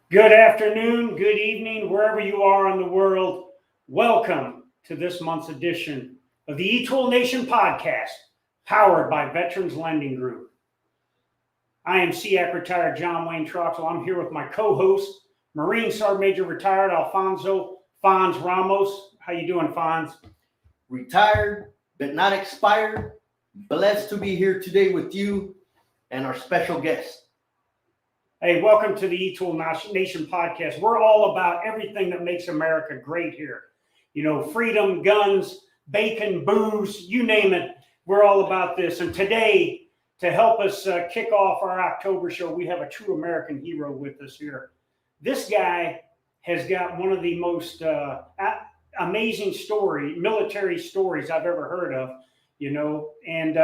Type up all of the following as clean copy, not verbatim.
Good afternoon, good evening, wherever you are in the world. Welcome to this month's edition of the eTool Nation podcast, powered by Veterans Lending Group. I am SEAC retired John Wayne Troxell. I'm here with my co-host, Marine Sergeant Major retired Alfonso Ramos. How you doing, Fonz? Retired, but not expired. Blessed to be here today with you and our special guest. Hey, welcome to the eTool Nation podcast. We're all about everything that makes America great here. You know, freedom, guns, bacon, booze, you name it. We're all about this. And today, to help us kick off our October show, we have a true American hero with us here. This guy has got one of the most amazing military stories I've ever heard of, you know, and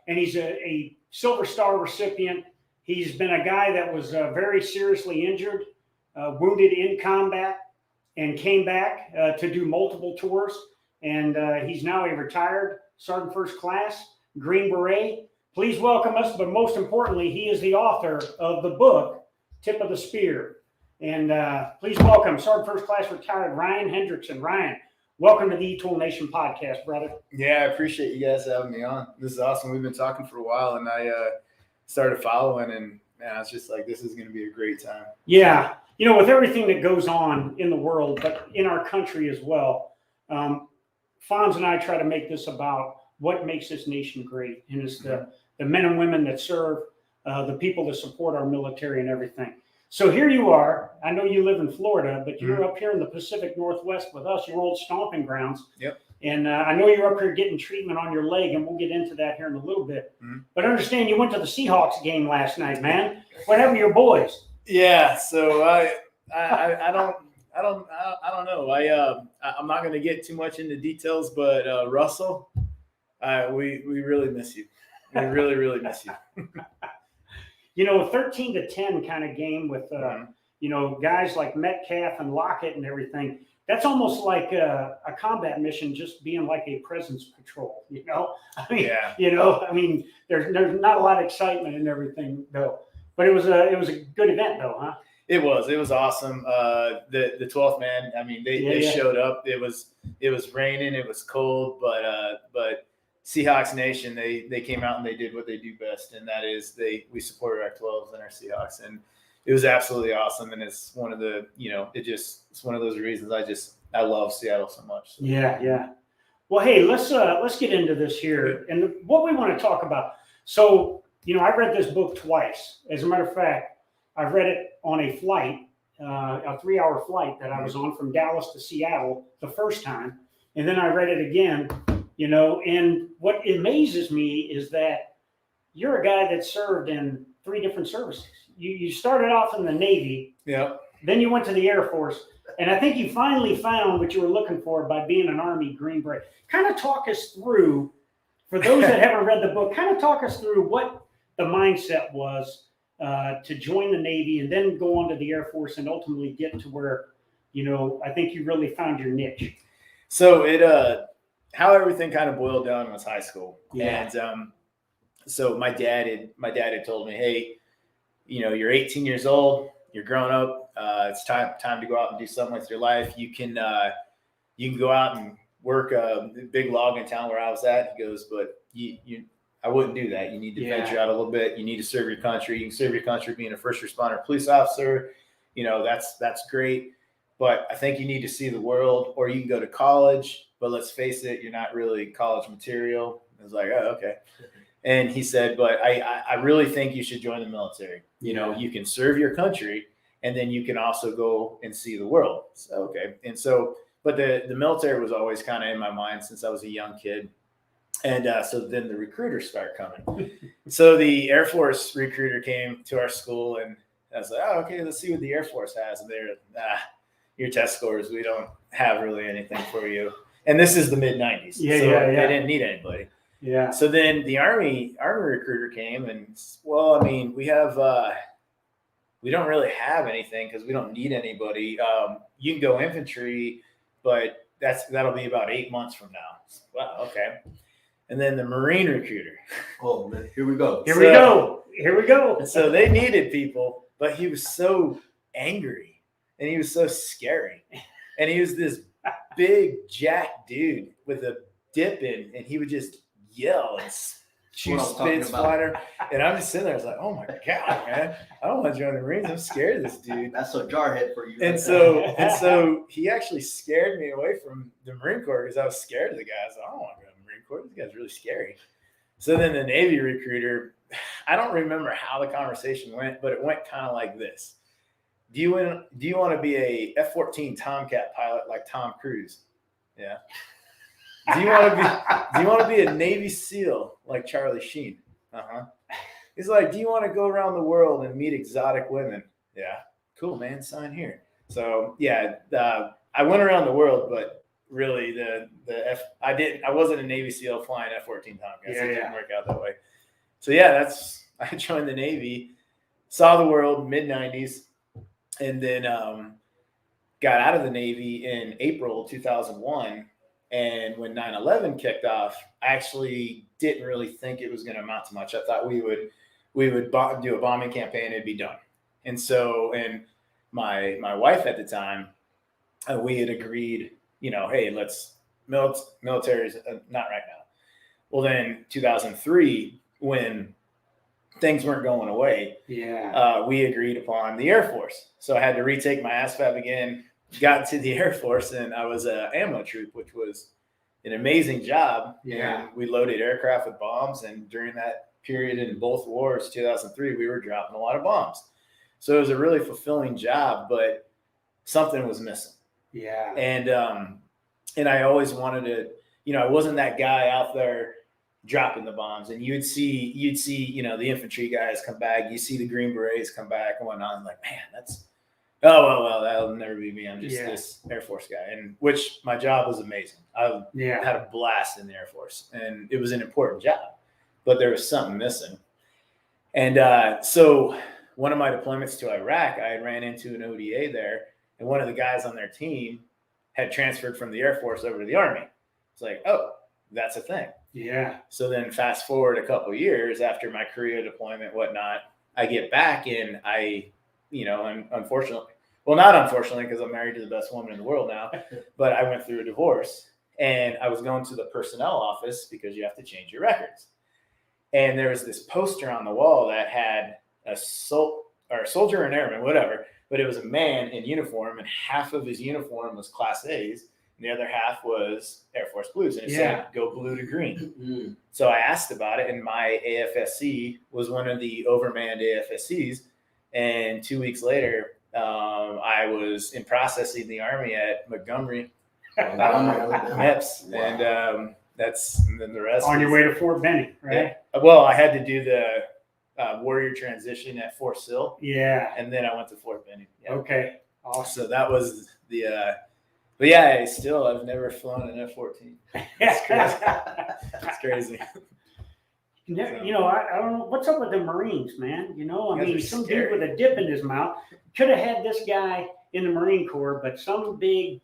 he's a Silver Star recipient. He's been a guy that was very seriously injured, wounded in combat, and came back to do multiple tours. And he's now a retired Sergeant First Class, Green Beret. Please welcome us, but most importantly, he is the author of the book, Tip of the Spear. And please welcome Sergeant First Class retired Ryan Hendrickson. Ryan, welcome to the eTool Nation podcast, brother. Yeah, I appreciate you guys having me on. This is awesome. We've been talking for a while, and I started following, and man, I was just like, this is going to be a great time. Yeah. You know, with everything that goes on in the world, but in our country as well, Fonz and I try to make this about what makes this nation great. And it's the men and women that serve, the people that support our military and everything. So here you are. I know you live in Florida, but you're up here in the Pacific Northwest with us, your old stomping grounds. Yep. And I know you're up here getting treatment on your leg, and we'll get into that here in a little bit. But understand, you went to the Seahawks game last night, man. What happened to your boys? Yeah, so I don't know. I'm not going to get too much into details, but Russell, we really miss you. We really miss you. You know, a 13-10 kind of game with you know, guys like Metcalf and Lockett and everything. That's almost like a combat mission, just being like a presence patrol. You know, I mean, Yeah. You know, I mean, there's not a lot of excitement and everything though. But it was a good event though, huh? It was awesome. The 12th man. I mean, they showed up. It was raining. It was cold, but Seahawks Nation, they came out and they did what they do best, and that is we supported our 12s and our Seahawks, and it was absolutely awesome. And it's one of the, you know, it's one of those reasons I love Seattle so much. So. Yeah. Well, hey, let's get into this here and what we want to talk about. So, you know, I read this book twice. As a matter of fact, I read it on a flight, a 3-hour flight that I was on from Dallas to Seattle the first time, and then I read it again. You know, and what amazes me is that you're a guy that served in 3 different services. You started off in the Navy. Yeah. Then you went to the Air Force. And I think you finally found what you were looking for by being an Army Green Beret. Kind of talk us through, for those that haven't read the book, kind of talk us through what the mindset was to join the Navy and then go on to the Air Force and ultimately get to where, you know, I think you really found your niche. So how everything kind of boiled down was high school. Yeah. And so my dad had told me, hey, you know, you're 18 years old, you're grown up, it's time to go out and do something with your life. You can go out and work a big log in town where I was at. He goes, but I wouldn't do that. You need to venture out a little bit. You need to serve your country. You can serve your country being a first responder, police officer. You know, that's great. But I think you need to see the world, or you can go to college. But let's face it, you're not really college material. I was like, oh, okay. And he said, but I really think you should join the military. You know, you can serve your country, and then you can also go and see the world. So, okay. And so, but the military was always kind of in my mind since I was a young kid. And so then the recruiters start coming. So the Air Force recruiter came to our school, and I was like, oh, okay, let's see what the Air Force has. And they're, your test scores, we don't have really anything for you. And this is the mid-90s. They didn't need anybody. Yeah. So then the Army recruiter came and, well, I mean, we don't really have anything because we don't need anybody. You can go infantry, but that'll be about 8 months from now. Wow, okay. And then the Marine recruiter. Oh, man, here we go. Here we go. So they needed people, but he was so angry, and he was so scary. And he was this big jack dude with a dip in, and he would just yell and shoot spits flying. And I'm just sitting there, I was like, oh my God, man, I don't want to join the Marines. I'm scared of this dude. That's a jarhead for you. And so he actually scared me away from the Marine Corps because I was scared of the guy. I was like, I don't want to go to the Marine Corps. This guy's really scary. So then the Navy recruiter, I don't remember how the conversation went, but it went kind of like this. Do you want to be a F-14 Tomcat pilot like Tom Cruise? Yeah. Do you want to be a Navy SEAL like Charlie Sheen? Uh-huh. He's like, do you want to go around the world and meet exotic women? Yeah. Cool, man. Sign here. So yeah, I went around the world, but really I wasn't a Navy SEAL flying F-14 Tomcats. It didn't work out that way. So yeah, I joined the Navy, saw the world mid-90s, and then got out of the Navy in April 2001. And when 9/11 kicked off, I actually didn't really think it was going to amount to much. I thought we would do a bombing campaign and it'd be done. And so, and my wife at the time, we had agreed, hey, let's military's not right now. Well, then 2003, when things weren't going away, we agreed upon the Air Force. So I had to retake my ASVAB again. Got to the Air Force, and I was a ammo troop, which was an amazing job. Yeah. And we loaded aircraft with bombs, and during that period in both wars, 2003, we were dropping a lot of bombs. So it was a really fulfilling job, but something was missing. Yeah. And I always wanted to, I wasn't that guy out there dropping the bombs, and you'd see, the infantry guys come back, you see the Green Berets come back and whatnot. I'm like, man, well, that'll never be me. I'm just this Air Force guy, and which my job was amazing. I had a blast in the Air Force, and it was an important job, but there was something missing. And so one of my deployments to Iraq, I ran into an ODA there, and one of the guys on their team had transferred from the Air Force over to the Army. It's like, oh, that's a thing. Yeah. So then fast forward a couple of years after my Korea deployment, whatnot, I get back and and unfortunately, well, not unfortunately, because I'm married to the best woman in the world now, but I went through a divorce, and I was going to the personnel office because you have to change your records. And there was this poster on the wall that had a soldier and airman, whatever, but it was a man in uniform, and half of his uniform was Class A's, and the other half was Air Force Blues, and it said, go blue to green. Mm-hmm. So I asked about it, and my AFSC was one of the overmanned AFSCs. And 2 weeks later, I was in processing the Army at Montgomery, MEPS, and then the rest. On your way to Fort Benning, right? Yeah. Well, I had to do the warrior transition at Fort Sill. Yeah. And then I went to Fort Benning. Yeah. Okay. Awesome. So that was the. But yeah, I've never flown an F-14. It's crazy. It's crazy. I don't know what's up with the Marines, man. Some dude with a dip in his mouth could have had this guy in the Marine Corps, but some big,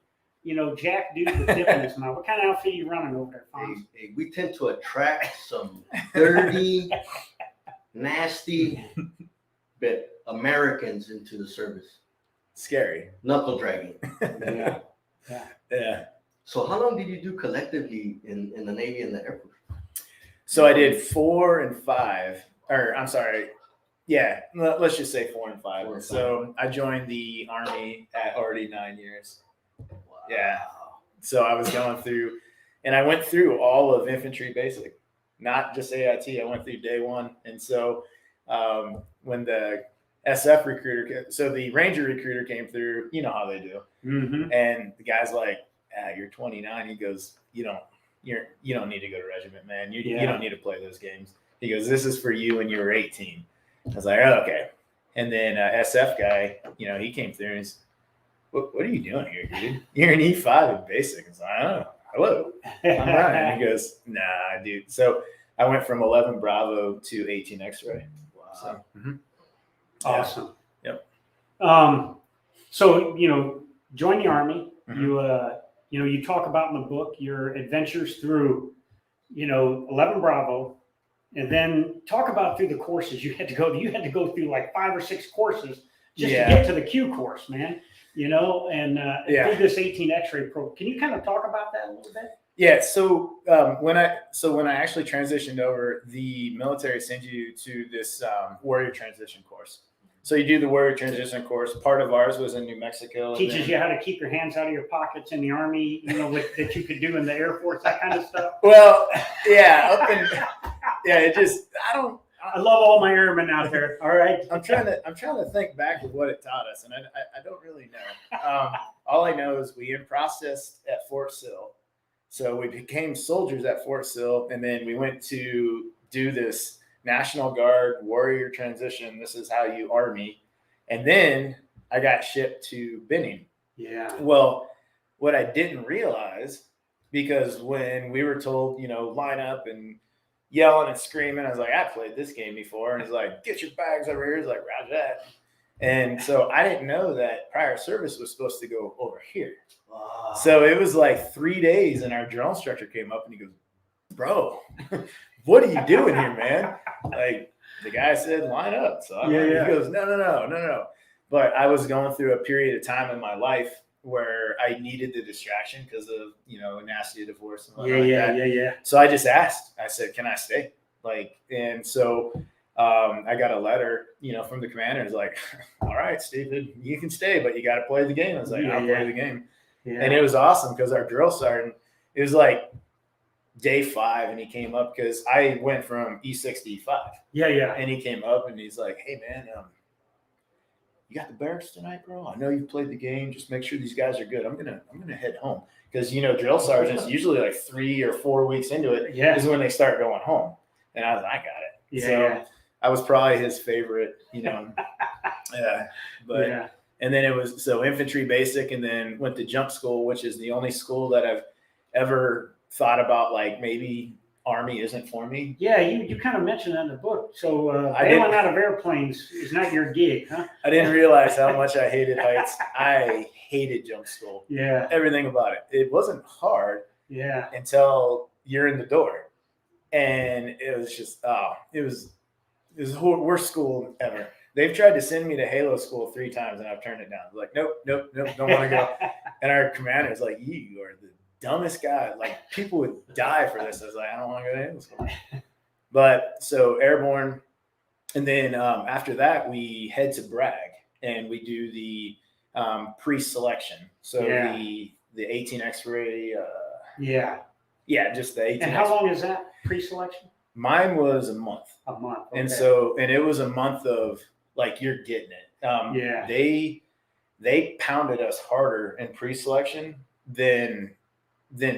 jack dude with a dip in his mouth. What kind of outfit are you running over there, Fonz? Hey, we tend to attract some dirty, nasty, but Americans into the service. Scary. Knuckle dragging. Yeah. So how long did you do collectively in the Navy and the Air Force? So I did 4 and 5, or I'm sorry. Yeah, let's just say 4 and 5. 4 and 5. So I joined the Army at already 9 years. Wow. Yeah. So I was going through, and I went through all of infantry basic, not just AIT. I went through day one. And so when the SF recruiter, so the Ranger recruiter came through, you know how they do. Mm-hmm. And the guy's like, you're 29. He goes, you don't need to go to regiment, man. You don't need to play those games. He goes, this is for you when you were 18. I was like, oh, okay. And then SF guy, he came through and he's, what are you doing here, dude? You're an E5 in basic. I was like, oh, hello. I'm Ryan. And he goes, nah, dude. So I went from 11 Bravo to 18 X-ray. Wow. So, Awesome. Yep. So, join the Army. Mm-hmm. You talk about in the book your adventures through, 11 Bravo, and then talk about through the courses you had to go. You had to go through like 5 or 6 courses just Yeah. to get to the Q course, man. You know, and Yeah. do this 18 X-ray program. Can you kind of talk about that a little bit? Yeah. So when I actually transitioned over, the military sends you to this warrior transition course. So you do the warrior transition course. Part of ours was in New Mexico. and Teaches then- you how to keep your hands out of your pockets in the Army, you know, that you could do in the Air Force, that kind of stuff. Well, yeah, it just I love all my airmen out there. All right. I'm trying to think back of what it taught us, and I don't really know. All I know is we in processed at Fort Sill, so we became soldiers at Fort Sill, and then we went to do this National Guard warrior transition. This is how you Army, and then I got shipped to Benning. Yeah. Well, what I didn't realize, because when we were told, line up and yelling and screaming, I was like, I played this game before. And he's like, get your bags over here. He's like, roger that. And so I didn't know that prior service was supposed to go over here. Wow. So it was like 3 days, and our drill instructor came up and he goes, bro, what are you doing here, man? Like, the guy said, line up. So he goes, no. But I was going through a period of time in my life where I needed the distraction because of, a nasty divorce and whatnot. Yeah. So I just asked. I said, "Can I stay?" And so I got a letter, from the commander. It's like, "All right, Stephen, you can stay, but you got to play the game." I was like, "I'll play the game," and it was awesome because our drill sergeant. It was like day 5, and he came up because I went from E6 to E5. Yeah. And he came up and he's like, "Hey, man, you got the barracks tonight, bro? I know you've played the game. Just make sure these guys are good. I'm gonna head home because drill sergeants usually like 3 or 4 weeks into it is when they start going home." And I was like, "I got it." Yeah. So I was probably his favorite, But and then it was infantry basic, and then went to jump school, which is the only school that I've ever thought about like maybe Army isn't for me. Yeah, you kind of mentioned that in the book. So I didn't- bailing out of airplanes is not your gig, huh? I didn't realize how much I hated heights. I hated jump school. Yeah. Everything about it. It wasn't hard Yeah. until you're in the door. And it was just, it was the worst school ever. They've tried to send me to Halo school 3 times and I've turned it down. Like, nope, don't want to go. And our commander is like, you are the dumbest guy. Like, people would die for this. I was like, I don't want to go to Halo school. But so airborne. And then after that, we head to Bragg and we do the pre-selection. So the 18 X-ray. Just the 18. And how long is that pre-selection? Mine was a month. A month. Okay. And it was a month of like, you're getting it. They pounded us harder in pre-selection than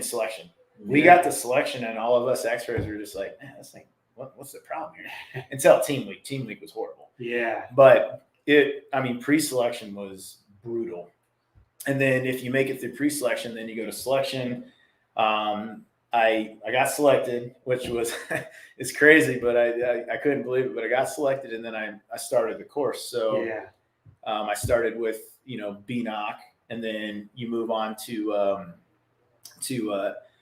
selection. We got the selection, and all of us X-rays were just like, man, this thing, what's the problem here? Until team week. Team week was horrible. Yeah. But pre-selection was brutal. And then if you make it through pre-selection, then you go to selection. I got selected, which was it's crazy, but I couldn't believe it. But I got selected, and then I started the course. So I started with BNOC, and then you move on to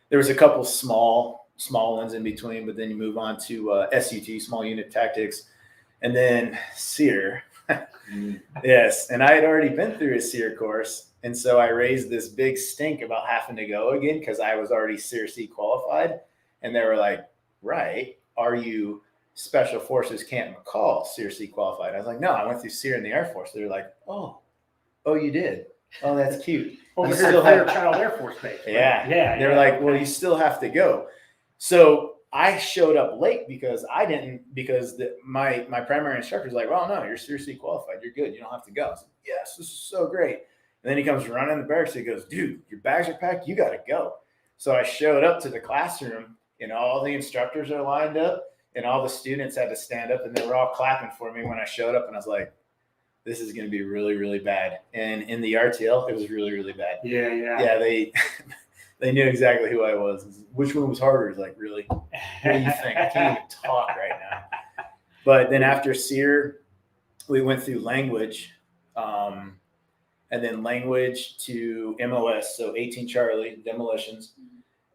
there was a couple small ones in between, but then you move on to SUT, small unit tactics, and then SEER. Yes, and I had already been through a SEER course, and so I raised this big stink about having to go again because I was already SEER-C qualified, and they were like, "Right, are you Special Forces Camp McCall SEER-C qualified?" I was like, "No, I went through SEER in the Air Force." They're like, "Oh, you did? Oh, that's cute." Over You here still at have- Fairchild Air Force Base. Right? Yeah. They were like, "Well, you still have to go." So I showed up late because my primary instructor was like, "Well, no, you're SEER-C qualified. You're good. You don't have to go." I was like, "Yes, this is so great." And then he comes running in the barracks. He goes, "Dude, your bags are packed. You got to go." So I showed up to the classroom, and all the instructors are lined up, and all the students had to stand up, and they were all clapping for me when I showed up. And I was like, this is going to be really, really bad. And in the RTL, it was really, really bad. Yeah, they knew exactly who I was. Which one was harder? It's like, really? What do you think? I can't even talk right now. But then after SEER, we went through language, and then language to MOS, so 18 Charlie, demolitions,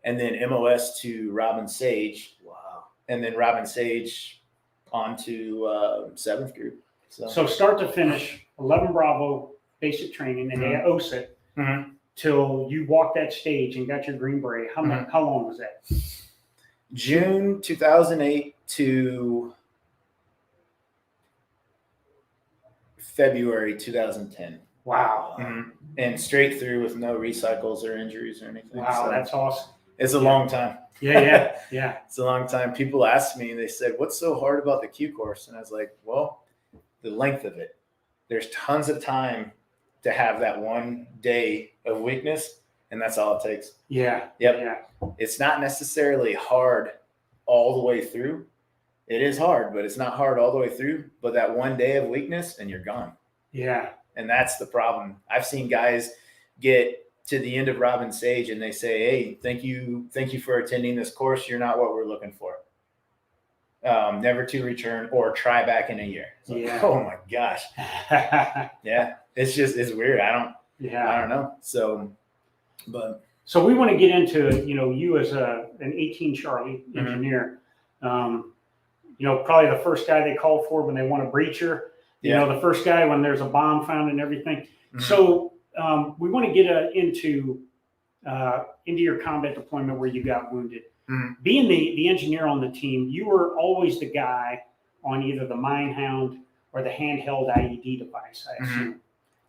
and then MOS to Robin Sage. Wow. And then Robin Sage on to 7th group. So start to finish, 11 Bravo basic training, and they OSIT till you walked that stage and got your Green Beret. How long was that? June 2008 to February 2010. Wow. And straight through with no recycles or injuries or anything. Wow, so that's awesome. It's a long time. Yeah. It's a long time. People asked me, they said, what's so hard about the Q course? And I was like, well, the length of it. There's tons of time to have that one day of weakness, and that's all it takes. Yeah. It's not necessarily hard all the way through. It is hard, but it's not hard all the way through. But that one day of weakness, and you're gone. Yeah. And that's the problem. I've seen guys get to the end of Robin Sage and they say, hey, thank you for attending this course. You're not what we're looking for. Never to return or try back in a year. Like, oh my gosh. Yeah. It's weird. I don't know. So we want to get into, you as an 18 Charlie engineer, probably the first guy they call for when they want a breacher, the first guy when there's a bomb found and everything. So we want to get into your combat deployment where you got wounded. Being the engineer on the team, you were always the guy on either the Minehound or the handheld IED device, I assume.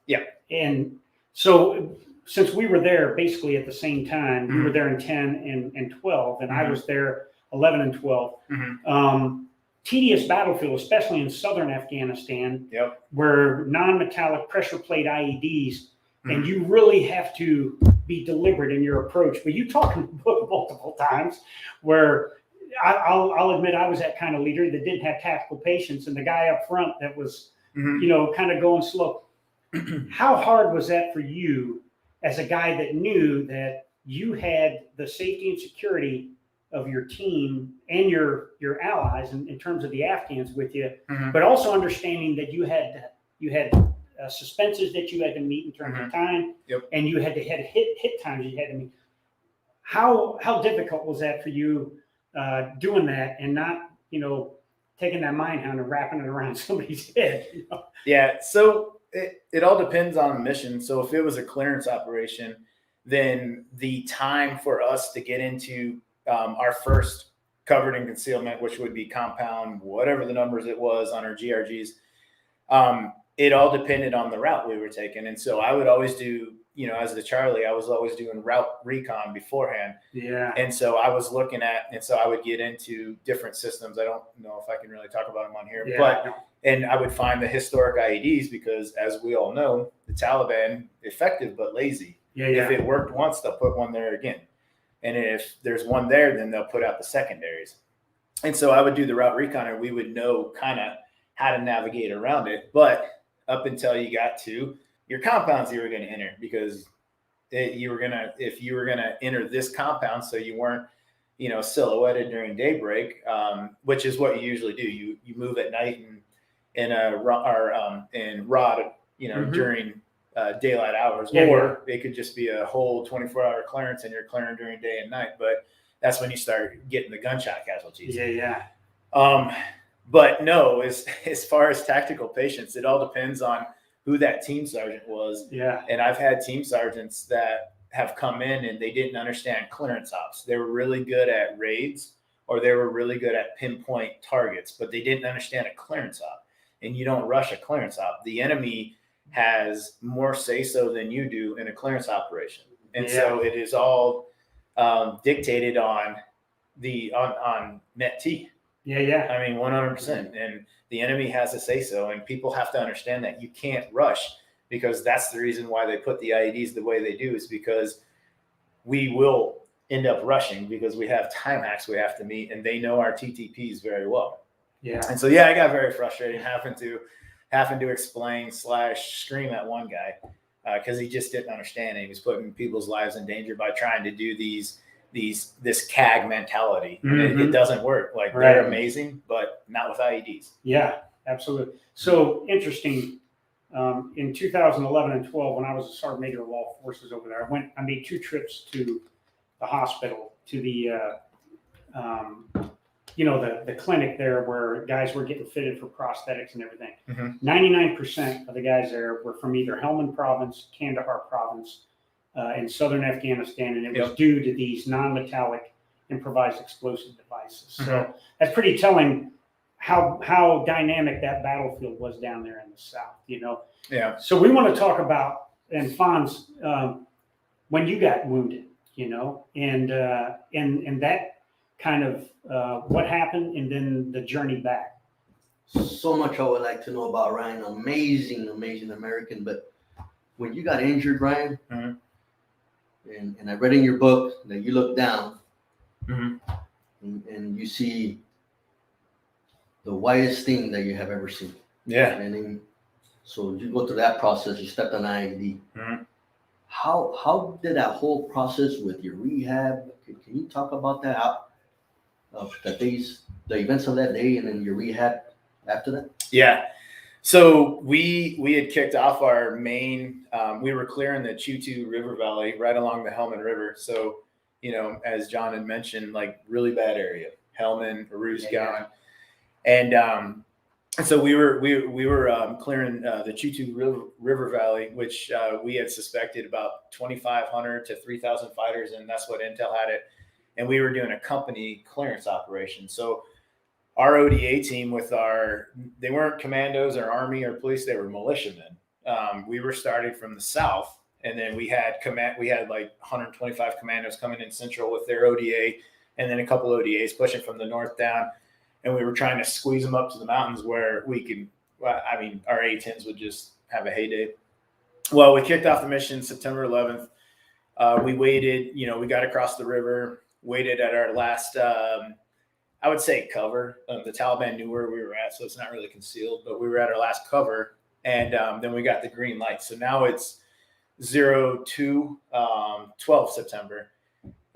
Yeah. And so since we were there basically at the same time, you were there in 10 and 12, and I was there 11 and 12. Tedious battlefield, especially in southern Afghanistan, where non-metallic pressure plate IEDs, and you really have to be deliberate in your approach. But you talked in the book multiple times where I'll admit I was that kind of leader that didn't have tactical patience, and the guy up front that was, kind of going slow. How hard was that for you as a guy that knew that you had the safety and security of your team and your allies in terms of the Afghans with you, but also understanding that you had suspenses that you had to meet in terms of time, and you had hit times you had to meet. How difficult was that for you doing that and not taking that Minehound and wrapping it around somebody's head? Yeah, so it all depends on the mission. So if it was a clearance operation, then the time for us to get into our first covered in concealment, which would be compound, whatever the numbers it was on our GRGs, it all depended on the route we were taking. And so I would always do, as the Charlie, I was always doing route recon beforehand. Yeah. And so I was looking at, and so I would get into different systems. I don't know if I can really talk about them on here, and I would find the historic IEDs because, as we all know, the Taliban, effective but lazy. If it worked once, they'll put one there again. And if there's one there, then they'll put out the secondaries. And so I would do the route recon, and we would know kind of how to navigate around it. But up until you got to your compounds you were going to enter, because if you were going to enter this compound, so you weren't, silhouetted during daybreak, which is what you usually do. You move at night in rod, during daylight hours, or it could just be a whole 24-hour clearance and you're clearing during day and night. But that's when you start getting the gunshot casualties. But no, as far as tactical patience, it all depends on who that team sergeant was. And I've had team sergeants that have come in and they didn't understand clearance ops. They were really good at raids, or they were really good at pinpoint targets, but they didn't understand a clearance op. And you don't rush a clearance op. The enemy has more say-so than you do in a clearance operation. And so it is all dictated on net T. I mean, 100%. And the enemy has a say-so, and people have to understand that you can't rush, because that's the reason why they put the IEDs the way they do, is because we will end up rushing because we have time hacks we have to meet, and they know our TTPs very well. And so, I got very frustrated having to explain / scream at one guy because he just didn't understand it. He was putting people's lives in danger by trying to do this CAG mentality. It doesn't work. Like, they're amazing, but not with IEDs. Yeah, absolutely. So interesting. In 2011 and 12, when I was a sergeant major of all forces over there, I made 2 trips to the hospital, to the the clinic there where guys were getting fitted for prosthetics and everything. Mhm. 99% of the guys there were from either Helmand Province, Kandahar Province, in southern Afghanistan, and it was due to these non-metallic improvised explosive devices. So that's pretty telling how dynamic that battlefield was down there in the South. Yeah. So we want to talk about, and Fonz, when you got wounded, and that kind of what happened, and then the journey back. So much I would like to know about Ryan. Amazing American. But when you got injured, Ryan, and I read in your book that you look down and you see the whitest thing that you have ever seen. Yeah. And then, so you go through that process. You stepped on IED. How did that whole process with your rehab? Can you talk about that? The events of that day, and then your rehab after that? Yeah. So we had kicked off our main. We were clearing the Chutu River Valley right along the Helmand River. So, as John had mentioned, like really bad area, Helmand, Aruzgan, and so we were clearing the Chutu River Valley, which we had suspected about 2,500 to 3,000 fighters, and that's what Intel had it. And we were doing a company clearance operation. So our ODA team they weren't commandos or army or police, they were militiamen. We were starting from the south, and then we had like 125 commandos coming in central with their ODA, and then a couple ODAs pushing from the north down. And we were trying to squeeze them up to the mountains where we could, our A-10s would just have a heyday. Well, we kicked off the mission September 11th. We waited, we got across the river, waited at our last, I would say cover. The Taliban knew where we were at, so it's not really concealed, but we were at our last cover. And then we got the green light. So now it's 12 September.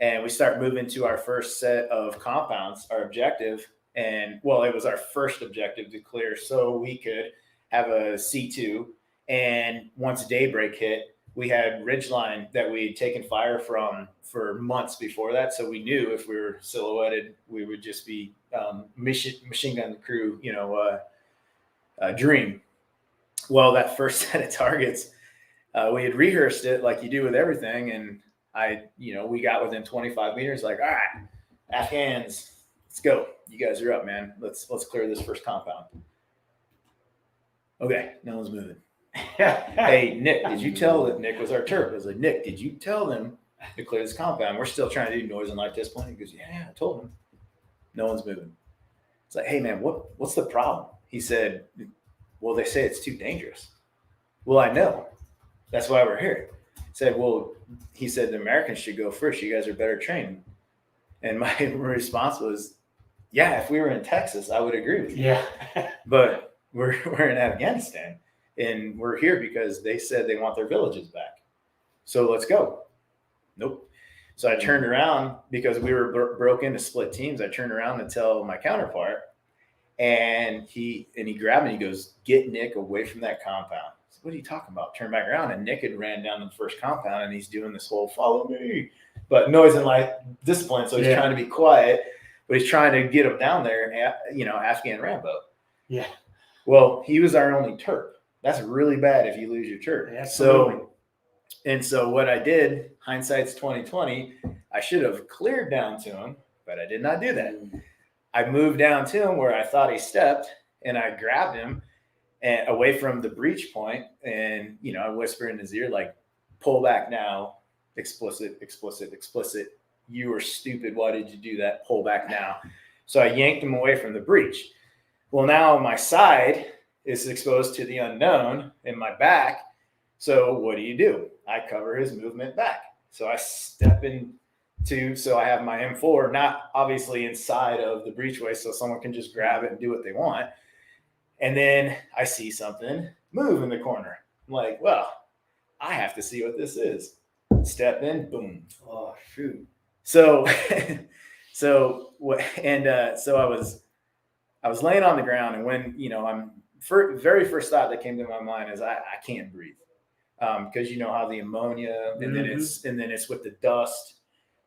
And we start moving to our first set of compounds, our objective. And it was our first objective to clear so we could have a C2. And once daybreak hit, we had ridgeline that we had taken fire from for months before that. So we knew if we were silhouetted, we would just be machine gun crew, dream. Well, that first set of targets, we had rehearsed it like you do with everything. And we got within 25 meters, like, all right, Afghans, let's go. You guys are up, man. Let's clear this first compound. Okay, no one's moving. Hey, Nick, did you tell that Nick was our Terp? I was like, Nick, did you tell them to clear this compound? We're still trying to do noise and light discipline. He goes, yeah, I told him. No one's moving. It's like, hey, man, what's the problem? He said, well, they say it's too dangerous. Well, I know. That's why we're here. He said the Americans should go first. You guys are better trained. And my response was, yeah, if we were in Texas, I would agree with you. Yeah. But we're in Afghanistan, and we're here because they said they want their villages back. So let's go. Nope. So I turned around because we were broke into split teams. I turned around to tell my counterpart, and he grabbed me. He goes, get Nick away from that compound. I said, what are you talking about? Turn back around, and Nick had ran down to the first compound, and he's doing this whole follow me, but noise and light discipline. So he's trying to be quiet, but he's trying to get him down there, Afghan Rambo. Yeah. Well, he was our only Terp. That's really bad if you lose your Terp. Absolutely. So what I did, hindsight's 2020, I should have cleared down to him, but I did not do that. I moved down to him where I thought he stepped, and I grabbed him and away from the breach point, and I whispered in his ear, like, pull back now, explicit. You were stupid. Why did you do that? Pull back now. So I yanked him away from the breach. Well, now my side is exposed to the unknown in my back. So what do? I cover his movement back. So I step so I have my M4, not obviously inside of the breachway, so someone can just grab it and do what they want. And then I see something move in the corner. I'm like, well, I have to see what this is. Step in, boom. Oh, shoot. So I was laying on the ground, and when very first thought that came to my mind is I can't breathe, because how the ammonia, and then it's with the dust.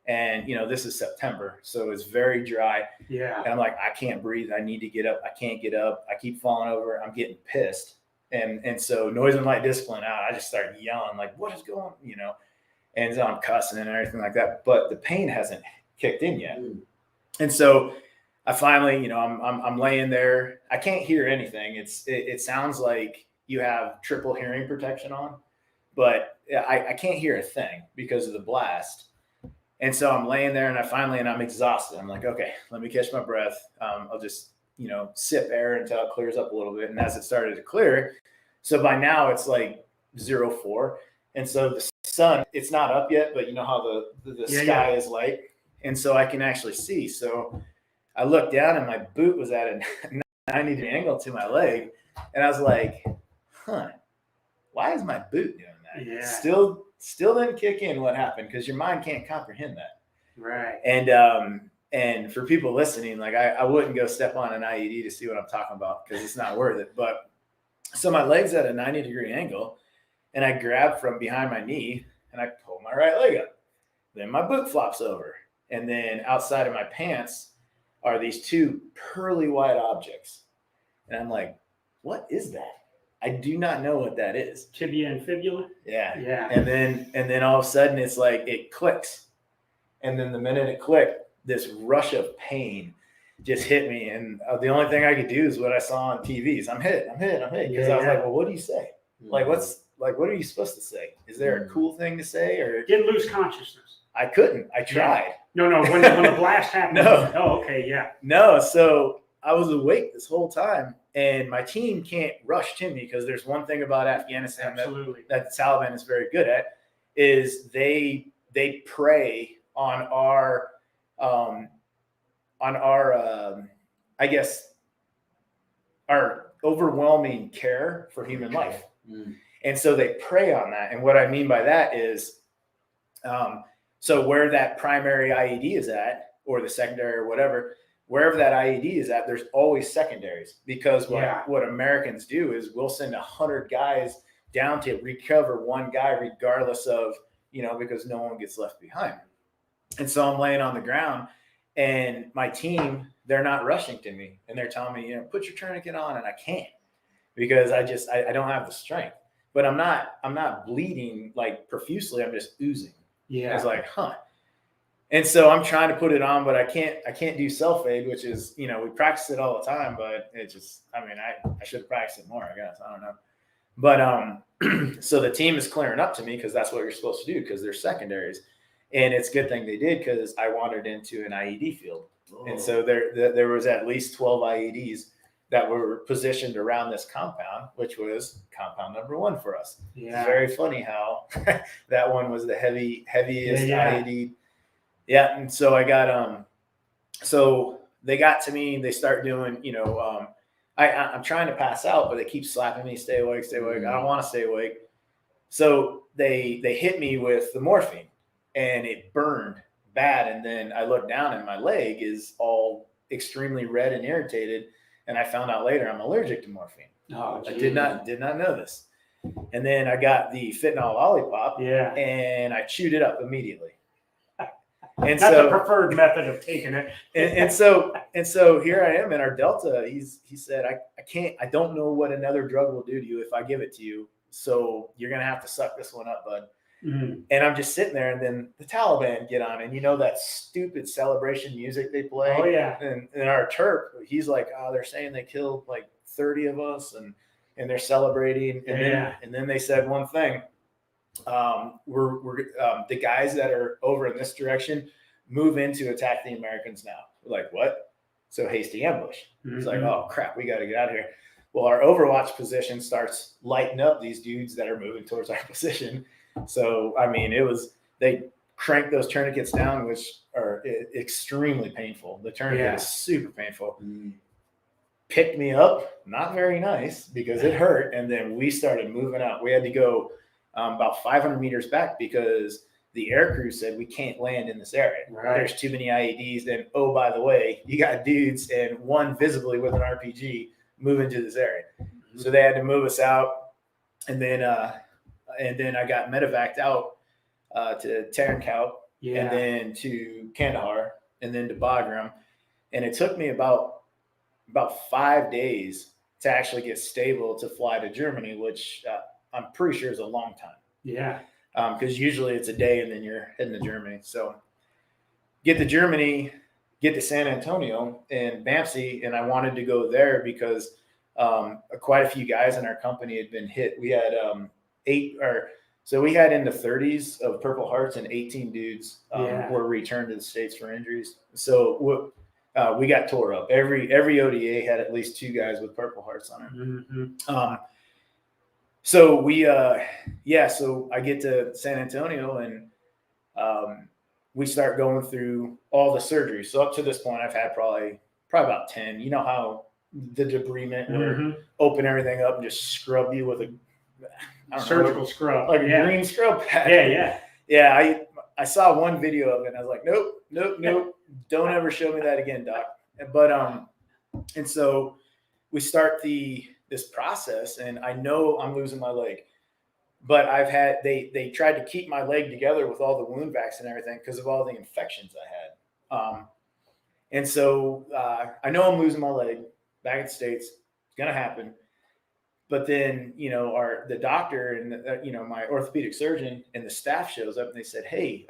And, this is September, so it's very dry. Yeah. And I'm like, I can't breathe. I need to get up. I can't get up. I keep falling over. I'm getting pissed. And so noise and light discipline out. I just started yelling, like, what is going, and so I'm cussing and everything like that. But the pain hasn't kicked in yet. And so I finally, I'm laying there. I can't hear anything. It sounds like you have triple hearing protection on, but I can't hear a thing because of the blast. And so I'm laying there and I'm exhausted. I'm like, okay, let me catch my breath. I'll just, sip air until it clears up a little bit. And as it started to clear, so by now it's like 04. And so the sun, it's not up yet, but you know how the sky is light. And so I can actually see. So I looked down and my boot was at a 90-degree angle to my leg. And I was like, why is my boot doing that? Yeah. Still didn't kick in what happened, because your mind can't comprehend that. Right. And for people listening, like I wouldn't go step on an IED to see what I'm talking about, because it's not worth it. But so my leg's at a 90-degree angle, and I grab from behind my knee and I pull my right leg up. Then my boot flops over. And then outside of my pants are these two pearly white objects. And I'm like, what is that? I do not know what that is. Tibia and fibula? Yeah. Yeah. And then all of a sudden it's like it clicks. And then the minute it clicked, this rush of pain just hit me. And the only thing I could do is what I saw on TVs. I'm hit. Because I was like, well, what do you say? Like, what are you supposed to say? Is there a cool thing to say? Or Didn't lose consciousness. I couldn't. I tried. No. When the blast happened. No. Oh, okay. Yeah. No. So I was awake this whole time, and my team can't rush to me, because there's one thing about Afghanistan that the Taliban is very good at, is they prey on our I guess our overwhelming care for human life. And so they prey on that. And what I mean by that is, so where that primary IED is at, or the secondary or whatever, wherever that IED is at, there's always secondaries, because what Americans do is we'll send 100 guys down to recover one guy, regardless of, because no one gets left behind. And so I'm laying on the ground, and my team, they're not rushing to me, and they're telling me, put your tourniquet on, and I can't, because I don't have the strength. But I'm not bleeding like profusely. I'm just oozing. Yeah. I was like, And so I'm trying to put it on, but I can't do self-aid, which is, we practice it all the time, but it just, I should have practiced it more, I guess. I don't know. But, so the team is clearing up to me, because that's what you're supposed to do, because they're secondaries. And it's a good thing they did, because I wandered into an IED field. And so there was at least 12 IEDs that were positioned around this compound, which was compound number 1 for us. Yeah. It's very funny how that one was the heaviest IED. Yeah. And so I got, so they got to me, they start doing, I'm trying to pass out, but they keep slapping me, stay awake. I don't want to stay awake. So they hit me with the morphine, and it burned bad. And then I looked down, and my leg is all extremely red and irritated. And I found out later I'm allergic to morphine. Oh, I did not know this. And then I got the fentanyl lollipop, and I chewed it up immediately. And that's the preferred method of taking it. and so here I am in our Delta. He said, I don't know what another drug will do to you if I give it to you. So you're going to have to suck this one up, bud. Mm-hmm. And I'm just sitting there, and then the Taliban get on, and that stupid celebration music they play. Oh yeah. And our Terp, he's like, they're saying they killed like 30 of us, and they're celebrating. And then they said one thing. We're the guys that are over in this direction move in to attack the Americans now. We're like, what? So hasty ambush. Mm-hmm. It's like, oh crap, we got to get out of here. Well, our Overwatch position starts lighting up these dudes that are moving towards our position. So, they crank those tourniquets down, which are extremely painful. The tourniquet is super painful. Mm. Picked me up, not very nice, because it hurt. And then we started moving out. We had to go about 500 meters back, because the air crew said we can't land in this area. Right. There's too many IEDs. And, oh, by the way, you got dudes, and one visibly with an RPG, moving to this area. Mm-hmm. So they had to move us out. And then I got medevaced out to Tarankout, Yeah. and then to Kandahar, and then to Bagram. And it took me about 5 days to actually get stable to fly to Germany, which I'm pretty sure is a long time. Yeah. Because usually it's a day and then you're heading to Germany. So get to Germany, get to San Antonio and Bamsey, and I wanted to go there because quite a few guys in our company had been hit. We had we had in the 30s of Purple Hearts, and 18 dudes were returned to the States for injuries. So we got tore up. Every ODA had at least 2 guys with Purple Hearts on it. Mm-hmm. So so I get to San Antonio, and we start going through all the surgeries. So up to this point, I've had probably about 10. You know how the debridement where open everything up and just scrub you with a surgical scrub, like a green scrub pad. Yeah. I saw one video of it, and I was like, nope, don't ever show me that again, doc. But and so we start this process, and I know I'm losing my leg, but they tried to keep my leg together with all the wound vacs and everything because of all the infections I had. And so I know I'm losing my leg back in the States. It's gonna happen. But then, the doctor and my orthopedic surgeon and the staff shows up, and they said, "Hey,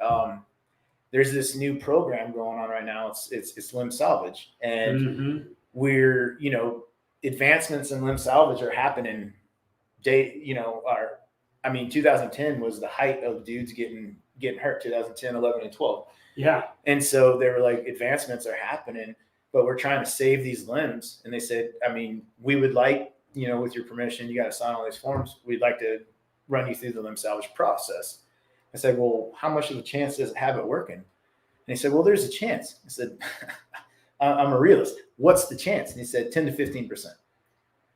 there's this new program going on right now. It's limb salvage, and we're advancements in limb salvage are happening. 2010 was the height of dudes getting hurt. 2010, 11, and 12. Yeah, and so they were like, advancements are happening, but we're trying to save these limbs. And they said, we would like, with your permission, you got to sign all these forms. We'd like to run you through the limb salvage process." I said, "Well, how much of a chance does it have it working?" And he said, "Well, there's a chance." I said, "I'm a realist. What's the chance?" And he said, 10 to 15%.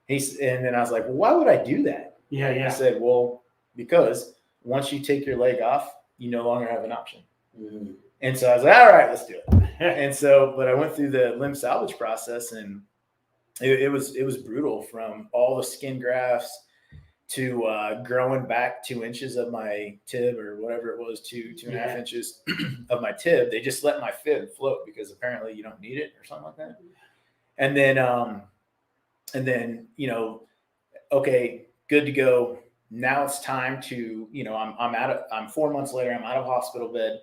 And then I was like, "Well, why would I do that?" Yeah. I said, "Well, because once you take your leg off, you no longer have an option." Mm-hmm. And so I was like, "All right, let's do it." And so, but I went through the limb salvage process, and it was brutal, from all the skin grafts to growing back 2 inches of my tib, or whatever it was, 2.5 inches of my tib. They just let my fib float because apparently you don't need it or something like that. And then, okay, good to go. Now it's time to, I'm 4 months later, I'm out of hospital bed.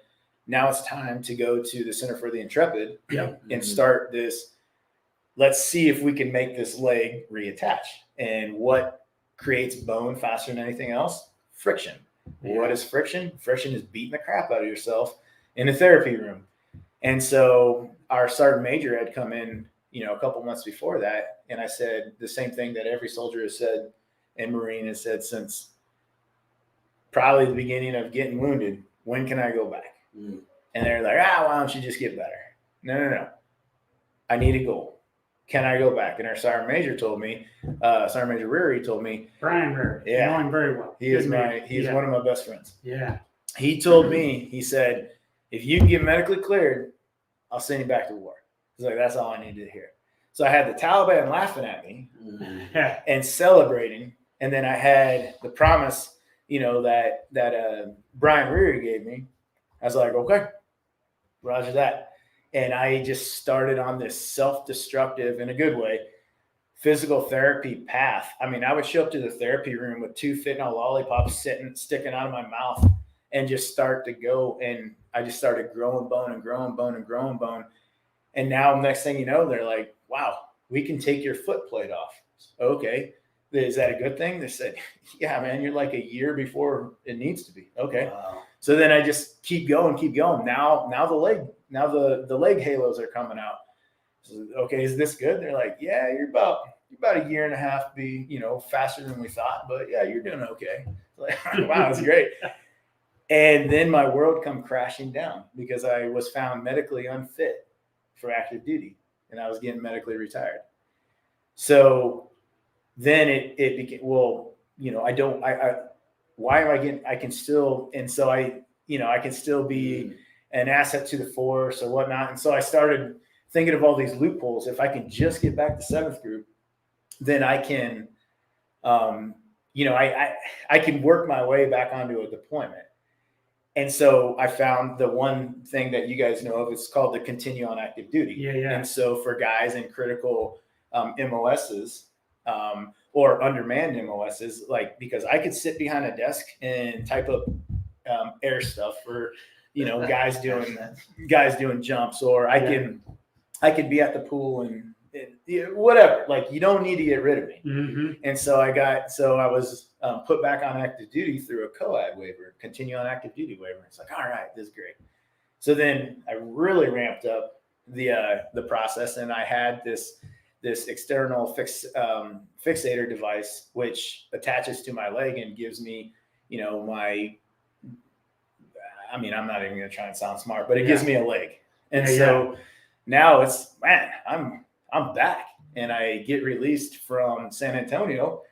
Now it's time to go to the Center for the Intrepid and start this. Let's see if we can make this leg reattach. And what creates bone faster than anything else? Friction. Yeah. What is friction? Friction is beating the crap out of yourself in a therapy room. And so our sergeant major had come in, a couple months before that. And I said the same thing that every soldier has said and Marine has said since probably the beginning of getting wounded: when can I go back? Mm. And they're like, why don't you just get better? No. I need a goal. Can I go back? And our sergeant major told me, Sergeant Major Reary told me, Brian Reary, you know him very well. He's one of my best friends. Yeah. He told me, he said, if you can get medically cleared, I'll send you back to war. He's like, that's all I need to hear. So I had the Taliban laughing at me and celebrating. And then I had the promise, that Brian Reary gave me. I was like, okay, roger that. And I just started on this self-destructive, in a good way, physical therapy path. I would show up to the therapy room with 2 fentanyl lollipops sticking out of my mouth, and just start to go. And I just started growing bone and growing bone and growing bone. And now, next thing you know, they're like, wow, we can take your foot plate off. Okay. Is that a good thing? They said, yeah, man, you're like a year before it needs to be. Okay. Wow. So then I just keep going. Now the leg halos are coming out. So, okay, is this good? They're like, yeah, you're about a year and a half, faster than we thought, but yeah, you're doing okay. Like, wow, that's great. And then my world come crashing down because I was found medically unfit for active duty, and I was getting medically retired. So then it became, why am I getting, I can still, and so I can still be an asset to the force or whatnot. And so I started thinking of all these loopholes. If I can just get back to 7th group, then I can, I can work my way back onto a deployment. And so I found the one thing that you guys know of, it's called the continue on active duty. Yeah. And so for guys in critical MOSs or undermanned MOSs, like, because I could sit behind a desk and type up air stuff for, guys doing jumps, or I could be at the pool and whatever. Like, you don't need to get rid of me. Mm-hmm. And so I was put back on active duty through a COAD waiver, continue on active duty waiver. It's like, all right, this is great. So then I really ramped up the process, and I had this external fixator device, which attaches to my leg and gives me, I'm not even going to try and sound smart, but it gives me a leg. And so now it's, man, I'm back, and I get released from San Antonio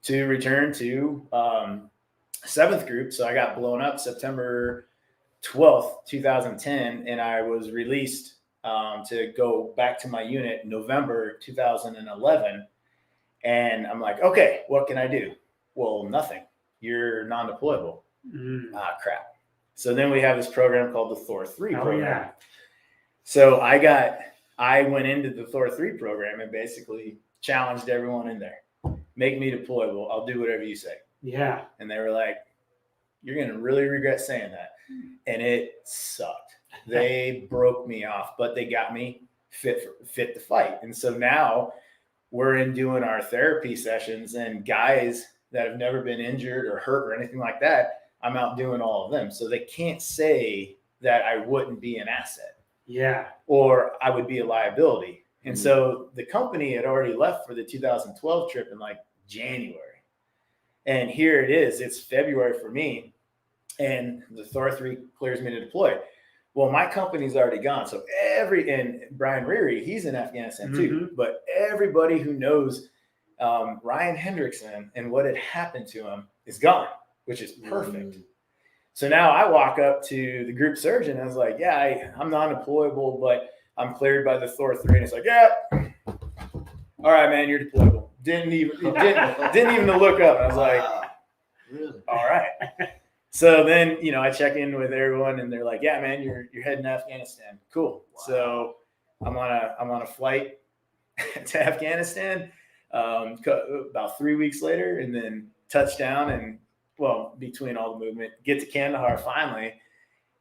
to return to 7th Group. So I got blown up September 12th, 2010, and I was released to go back to my unit in November 2011. And I'm like, okay, what can I do? Well, nothing. You're non-deployable. Ah, crap. So then we have this program called the Thor 3 program. Yeah. So I went into the Thor 3 program and basically challenged everyone in there. Make me deployable. I'll do whatever you say. Yeah. And they were like, you're going to really regret saying that. And it sucked. They broke me off, but they got me fit to fight. And so now we're in doing our therapy sessions, and guys that have never been injured or hurt or anything like that, I'm out doing all of them. So they can't say that I wouldn't be an asset. Yeah. Or I would be a liability. And so the company had already left for the 2012 trip in like January. And here it is. It's February for me. And the Thor 3 clears me to deploy. Well, my company's already gone. So and Brian Reary, he's in Afghanistan too. But everybody who knows Ryan Hendrickson and what had happened to him is gone, which is perfect. So now I walk up to the group surgeon. And I was like, yeah, I'm non-deployable, but I'm cleared by the Thor 3. And it's like, yeah, all right, man, you're deployable. Didn't even look up. And I was like, really? All right. So then, I check in with everyone, and they're like, yeah, man, you're heading to Afghanistan. Cool. Wow. So I'm on a flight to Afghanistan about 3 weeks later, and then touchdown, and between all the movement, get to Kandahar finally.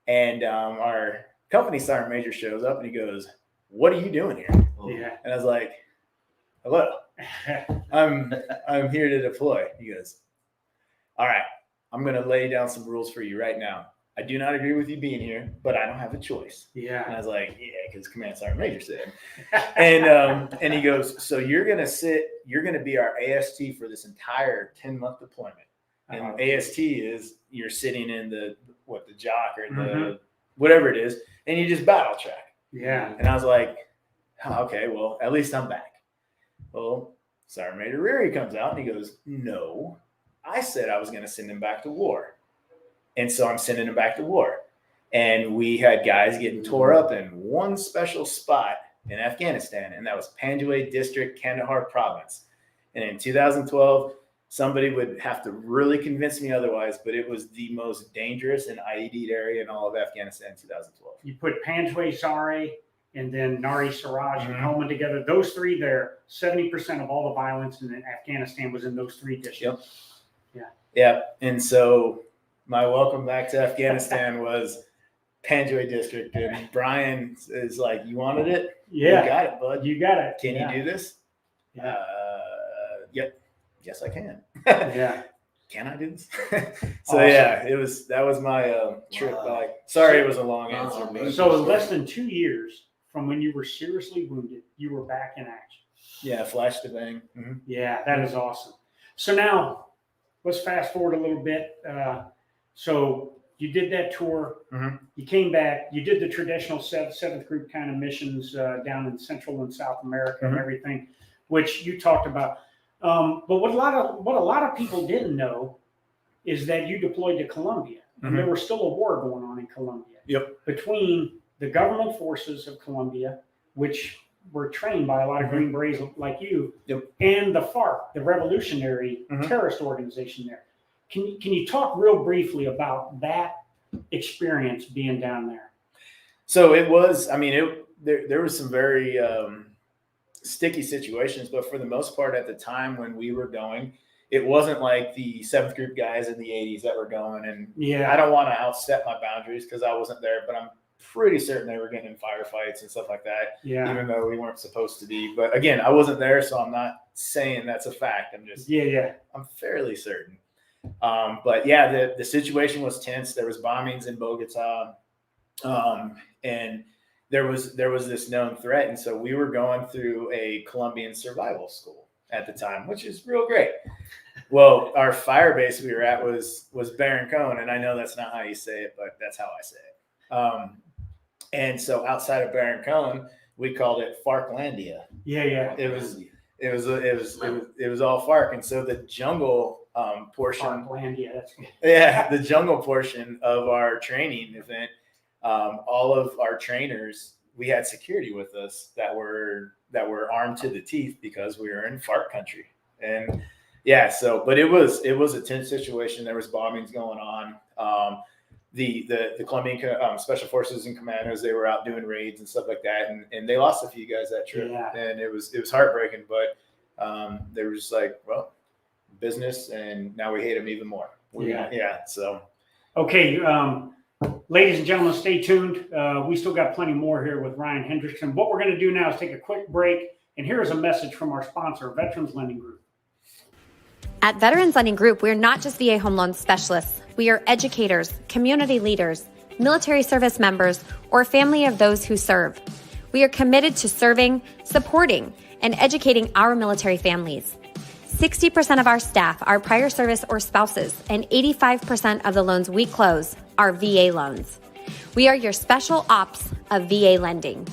And our company sergeant major shows up, and he goes, what are you doing here? Yeah. And I was like, hello, I'm here to deploy. He goes, all right, I'm going to lay down some rules for you right now. I do not agree with you being here, but I don't have a choice. Yeah. And I was like, yeah, because Command Sergeant Major said. And he goes, so you're going to be our AST for this entire 10-month deployment. And AST is you're sitting in the jock or the whatever it is, and you just battle track. Yeah. And I was like, okay, well, at least I'm back. Well, Sergeant Major Reary comes out, and he goes, no, I said I was going to send him back to war. And so I'm sending him back to war. And we had guys getting tore up in one special spot in Afghanistan, and that was Panjwai District, Kandahar Province. And in 2012, somebody would have to really convince me otherwise, but it was the most dangerous and IED area in all of Afghanistan in 2012. You put Panjwai, Zare, and then Nari Siraj and Helmand together. Those three there, 70% of all the violence in Afghanistan was in those three districts. Yep. Yeah. And so my welcome back to Afghanistan was Panjwai District. And Brian is like, you wanted it? Yeah. You got it, bud. You got it. Can you do this? Yeah. Yep. Yes, I can. Yeah. Can I do this? So awesome. That was my trip back. Sorry, it was a long answer. So in less than 2 years from when you were seriously wounded, you were back in action. Yeah, flash to bang. Yeah, that is awesome. So now let's fast forward a little bit. So you did that tour. You came back. You did the traditional 7th Group kind of missions down in Central and South America and everything, which you talked about. But what a lot of people didn't know is that you deployed to Colombia, and there was still a war going on in Colombia. Yep. Between the government forces of Colombia, which were trained by a lot of Green Berets like you, and the FARC, the revolutionary terrorist organization there. Can you talk real briefly about that experience being down there? So it was, I mean, there was some very sticky situations, but for the most part at the time when we were going, it wasn't like the 7th group guys in the 80s that were going. And Yeah. I don't want to outstep my boundaries because I wasn't there, but I'm pretty certain they were getting in firefights and stuff like that, Yeah. even though we weren't supposed to be. But again, I wasn't there, so I'm not saying that's a fact. I'm just, I'm fairly certain. But yeah, the situation was tense. There was bombings in Bogota, and there was this known threat. And so we were going through a Colombian survival school at the time, which is real great. Well, our fire base we were at was Barrancon, and I know that's not how you say it, but that's how I say it. And so outside of Barrancon, we called it Farklandia. Yeah. It was all FARC, and so the jungle portion. Farklandia, that's good. Yeah, the jungle portion of our training event. All of our trainers, we had security with us that were armed to the teeth because we were in FARC country. And yeah, so, but it was a tense situation. There was bombings going on. The Colombian Special Forces and Commandos, they were out doing raids and stuff like that. And they lost a few guys that trip. Yeah. And it was heartbreaking, but they were just like, well, business, and now we hate them even more. So. Okay. Ladies and gentlemen, stay tuned. We still got plenty more here with Ryan Hendrickson. What we're going to do now is take a quick break. And here is a message from our sponsor, Veterans Lending Group. At Veterans Lending Group, we're not just VA home loan specialists. We are educators, community leaders, military service members, or family of those who serve. We are committed to serving, supporting, and educating our military families. 60% of our staff are prior service or spouses, and 85% of the loans we close are VA loans. We are your special ops of VA lending.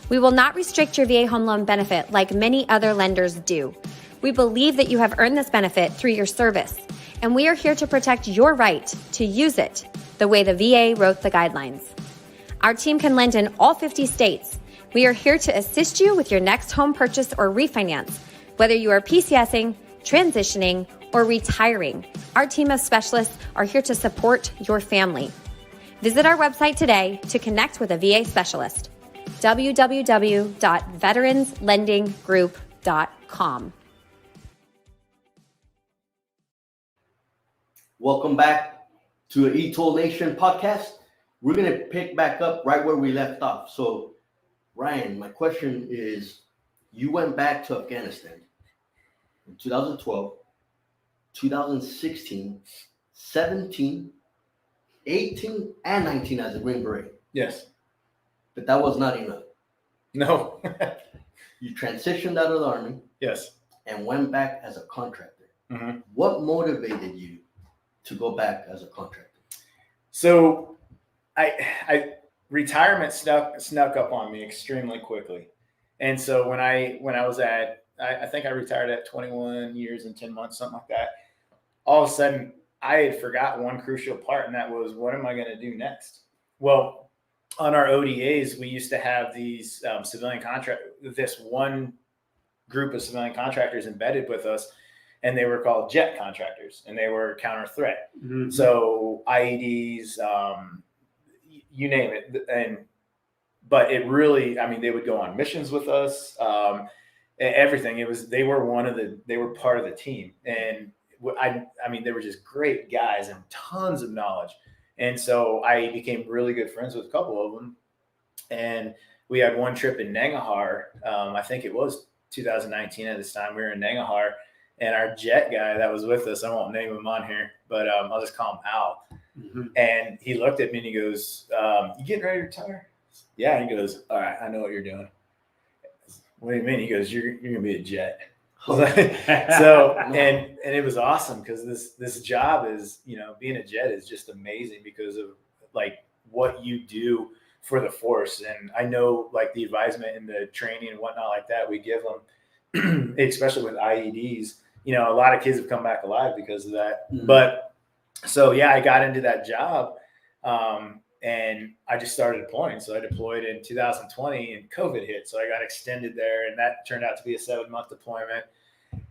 We will not restrict your VA home loan benefit like many other lenders do. We believe that you have earned this benefit through your service, and we are here to protect your right to use it the way the VA wrote the guidelines. Our team can lend in all 50 states. We are here to assist you with your next home purchase or refinance, whether you are PCSing, transitioning, or retiring. Our team of specialists are here to support your family. Visit our website today to connect with a VA specialist. www.veteranslendinggroup.com. Welcome back to the ETOL Nation podcast. We're going to pick back up right where we left off. So, Ryan, my question is, you went back to Afghanistan in 2012, 2016, 17, 18, and 19 as a Green Beret. Yes. But that was not enough. No. You transitioned out of the Army. Yes. And went back as a contractor. Mm-hmm. What motivated you to go back as a contractor? So I retirement snuck up on me extremely quickly. And so when I was at, I think I retired at 21 years and 10 months, something like that. All of a sudden I had forgot one crucial part, and that was, what am I going to do next? Well, on our ODAs, we used to have these this one group of civilian contractors embedded with us, and they were called jet contractors, and they were counter threat. Mm-hmm. So IEDs, you name it. But it really, I mean, they would go on missions with us, everything. They were part of the team. And I mean, they were just great guys and tons of knowledge. And so I became really good friends with a couple of them. And we had one trip in Nangarhar. I think it was 2019 at this time. We were in Nangarhar, and our jet guy that was with us, I won't name him on here, but I'll just call him Al. Mm-hmm. And he looked at me and he goes, you getting ready to retire? Yeah. And he goes, all right, I know what you're doing. What do you mean? He goes, you're going to be a jet. So, and it was awesome because this job is, being a jet is just amazing because of like what you do for the force. And I know like the advisement and the training and whatnot like that we give them, especially with IEDs, a lot of kids have come back alive because of that. Mm-hmm. But so, yeah, I got into that job and I just started deploying. So I deployed in 2020 and COVID hit. So I got extended there, and that turned out to be a 7-month deployment.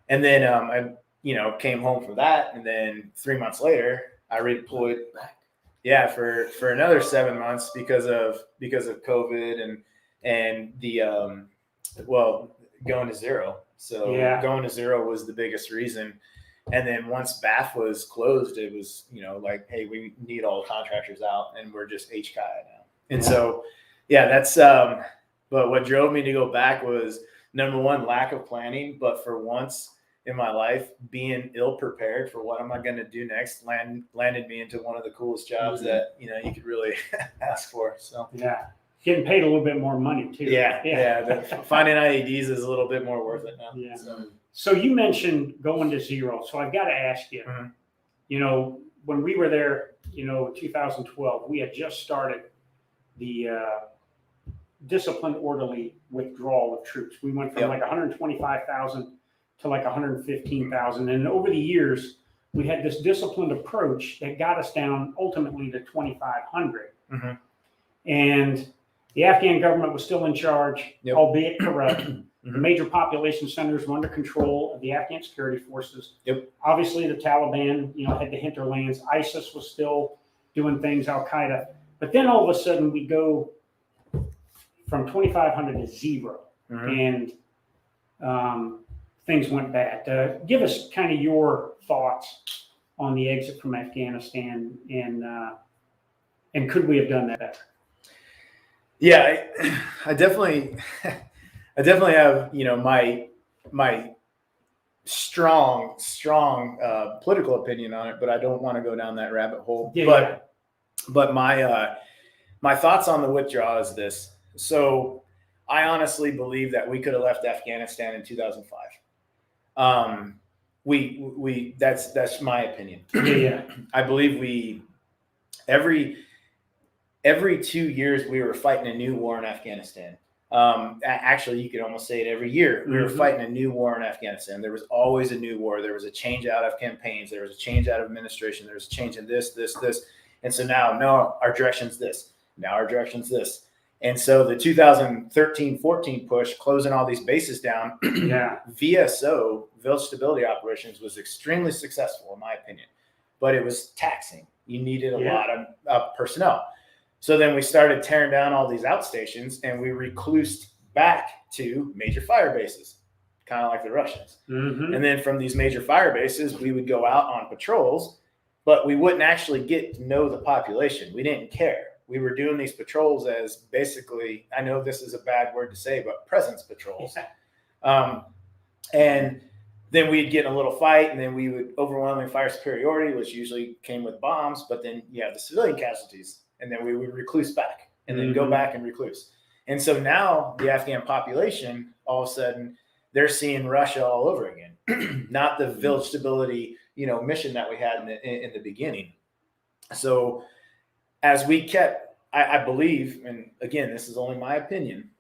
And then I came home from that. And then 3 months later, I redeployed back. Yeah, for another 7 months because of COVID and the going to zero. So Yeah. going to zero was the biggest reason. And then once BAF was closed, it was, like, hey, we need all the contractors out, and we're just HKI now. And so, yeah, that's but what drove me to go back was, number one, lack of planning. But for once in my life, being ill prepared for what am I going to do next landed me into one of the coolest jobs that you could really ask for. So yeah, getting paid a little bit more money too. Yeah. Finding IEDs is a little bit more worth it now. Yeah. So you mentioned going to zero. So I've got to ask you. Mm-hmm. When we were there, 2012, we had just started the disciplined orderly withdrawal of troops. We went from like 125,000 to like 115,000. And over the years, we had this disciplined approach that got us down ultimately to 2,500. Mm-hmm. And the Afghan government was still in charge, albeit corrupt. The major population centers were under control of the Afghan security forces. Obviously, the Taliban, had the hinterlands. ISIS was still doing things, Al Qaeda. But then all of a sudden, we go from 2,500 to zero, and things went bad. Give us kind of your thoughts on the exit from Afghanistan, and could we have done that better? Yeah, I definitely have, my strong political opinion on it, but I don't want to go down that rabbit hole. But my thoughts on the withdrawal is this. So I honestly believe that we could have left Afghanistan in 2005. That's my opinion. I believe every 2 years we were fighting a new war in Afghanistan. Actually, you could almost say it every year. We were fighting a new war in Afghanistan. There was always a new war. There was a change out of campaigns. There was a change out of administration. There was a change in this. And so now our direction's this. Now our direction's this. And so the 2013-14 push, closing all these bases down, VSO, Village Stability Operations, was extremely successful, in my opinion. But it was taxing. You needed a lot of personnel. So then we started tearing down all these outstations, and we reclused back to major fire bases, kind of like the Russians. And then from these major fire bases, we would go out on patrols, but we wouldn't actually get to know the population. We didn't care. We were doing these patrols as basically, I know this is a bad word to say, but presence patrols. And then we'd get in a little fight, and then we would overwhelming fire superiority, which usually came with bombs, but then you have the civilian casualties. And then we would recluse back and then go back and recluse. And so now the Afghan population, all of a sudden, they're seeing Russia all over again, not the village stability, mission that we had in the beginning. So as we kept, I believe, and again, this is only my opinion,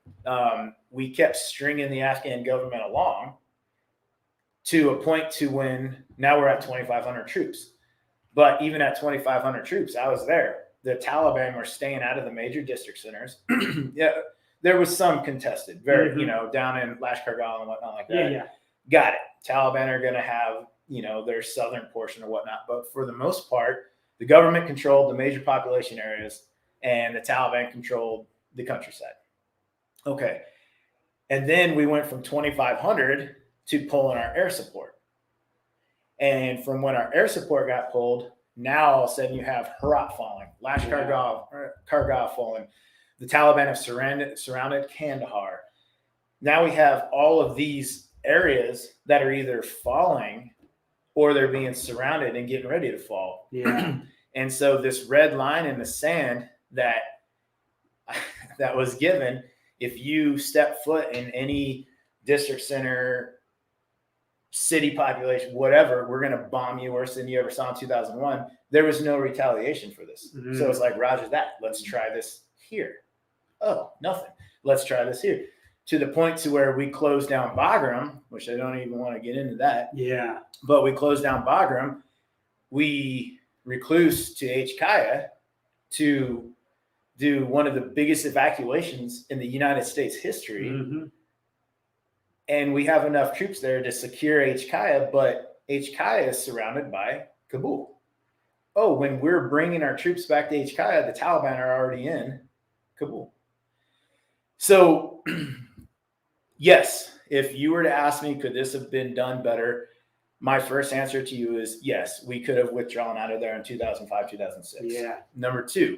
we kept stringing the Afghan government along to a point to when now we're at 2,500 troops. But even at 2,500 troops, I was there. The Taliban were staying out of the major district centers. There was some contested, down in Lashkar-Gah and whatnot like that. Got it. Taliban are going to have, their southern portion or whatnot. But for the most part, the government controlled the major population areas, and the Taliban controlled the countryside. Okay. And then we went from 2,500 to pulling our air support. And from when our air support got pulled, now all of a sudden you have Herat falling, Lashkar-Gah falling. The Taliban have surrounded Kandahar. Now we have all of these areas that are either falling or they're being surrounded and getting ready to fall. And so this red line in the sand that was given, if you step foot in any district center, city population, whatever, we're going to bomb you worse than you ever saw in 2001. There was no retaliation for this. So it's like, roger that. Let's try this here. Oh, nothing. Let's try this here. To the point to where we closed down Bagram, which I don't even want to get into that. But we closed down Bagram. We reclused to HKIA to do one of the biggest evacuations in the United States history. And we have enough troops there to secure HKIA, but HKIA is surrounded by Kabul. oh, when we're bringing our troops back to HKIA, the Taliban are already in Kabul. So, yes, if you were to ask me, could this have been done better? My first answer to you is yes, we could have withdrawn out of there in 2005, 2006. Yeah. Number two,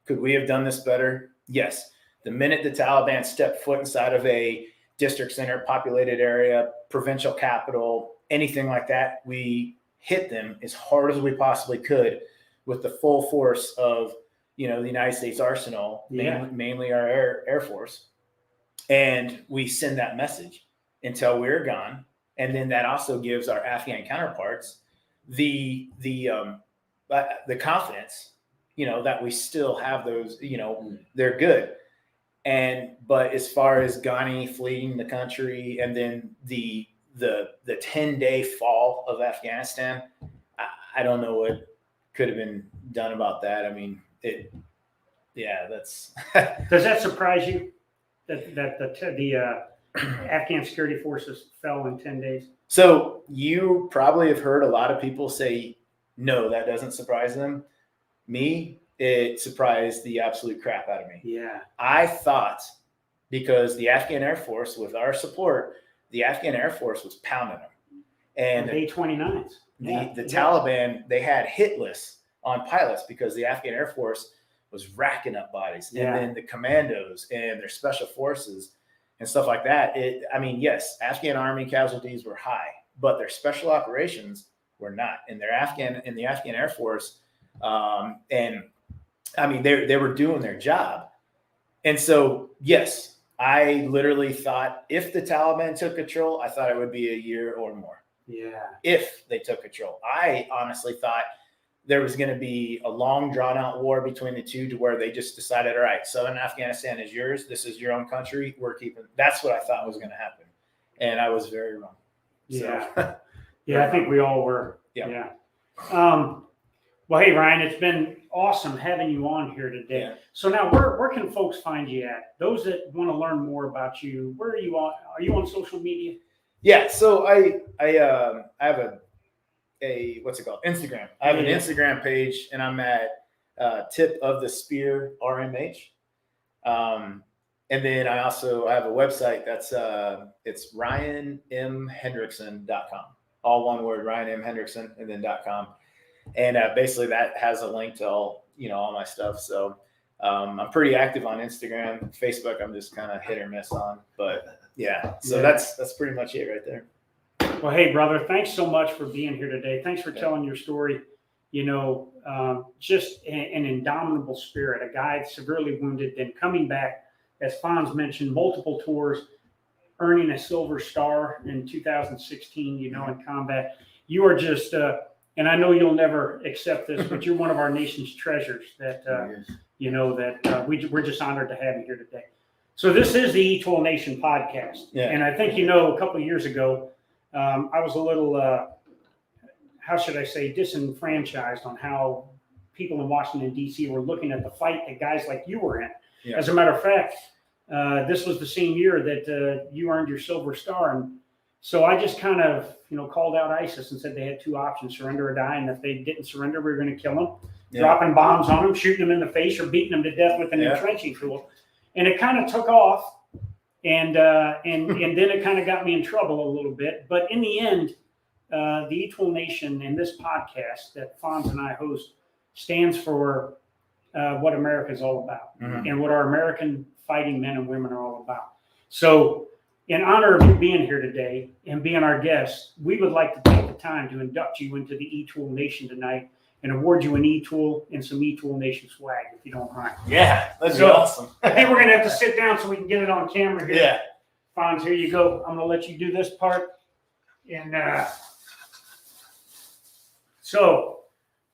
could we have done this better? Yes. The minute the Taliban stepped foot inside of a district center, populated area, provincial capital, anything like that, we hit them as hard as we possibly could with the full force of, the United States arsenal, mainly our Air Force. And we send that message until we're gone. And then that also gives our Afghan counterparts the confidence, that we still have those, they're good. But as far as Ghani fleeing the country and then the 10-day fall of Afghanistan, I don't know what could have been done about that. I mean, that's. Does that surprise you that the Afghan security forces fell in 10 days? So you probably have heard a lot of people say, no, that doesn't surprise them. Me, it surprised the absolute crap out of me. Yeah. I thought, because the Afghan Air Force, with our support, the Afghan Air Force was pounding them. And A-29s. The Taliban, they had hit lists on pilots because the Afghan Air Force was racking up bodies. Yeah. And then the commandos and their special forces and stuff like that. Yes, Afghan army casualties were high, but their special operations were not. And the Afghan Air Force, they were doing their job. And so, yes, I literally thought if the Taliban took control, I thought it would be a year or more. Yeah. If they took control. I honestly thought there was going to be a long drawn out war between the two to where they just decided, all right, Southern Afghanistan is yours. This is your own country. We're keeping. That's what I thought was going to happen. And I was very wrong. Yeah. So, I think we all were. Yeah. Well, hey, Ryan, it's been awesome having you on here today. Yeah. So now where can folks find you at? Those that want to learn more about you, where are you on? Are you on social media? Yeah. So I have a what's it called? Instagram. I have an Instagram page and I'm at Tip of the Spear RMH. And then I have a website that's it's RyanMHendrickson.com. All one word, Ryan M. Hendrickson, and then .com. And basically that has a link to all my stuff. So I'm pretty active on Instagram. Facebook, I'm just kind of hit or miss on. But that's pretty much it right there. Well, hey, brother, thanks so much for being here today. Thanks for telling your story. Just an indomitable spirit, a guy severely wounded, then coming back, as Fonz mentioned, multiple tours, earning a Silver Star in 2016, in combat. You are just, and I know you'll never accept this, but you're one of our nation's treasures that, we're just honored to have you here today. So this is the E-Tool Nation podcast. Yeah. And I think, a couple of years ago, I was a little, how should I say, disenfranchised on how people in Washington, D.C. were looking at the fight that guys like you were in. Yeah. As a matter of fact, this was the same year that you earned your Silver Star. And so I just kind of, called out ISIS and said they had two options, surrender or die. And if they didn't surrender, we were going to kill them, dropping bombs on them, shooting them in the face, or beating them to death with an entrenching tool. And it kind of took off. And then it kind of got me in trouble a little bit. But in the end, the E-Tool Nation and this podcast that Fonz and I host stands for what America is all about, and what our American fighting men and women are all about. So in honor of you being here today and being our guest, we would like to take the time to induct you into the E-Tool Nation tonight and award you an E-Tool and some E-Tool Nation swag, if you don't mind. Yeah, that'd be awesome. I think we're going to have to sit down so we can get it on camera here. Yeah. Fonz, here you go. I'm going to let you do this part. And so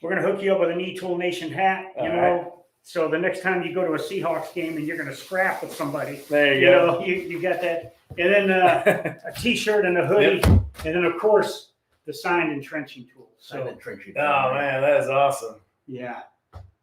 we're going to hook you up with an E-Tool Nation hat, Right. So the next time you go to a Seahawks game and you're going to scrap with somebody, there you go. You got that. And then a T-shirt and a hoodie. Yep. And then, of course, the signed entrenching tool. Oh, man, that is awesome. Yeah.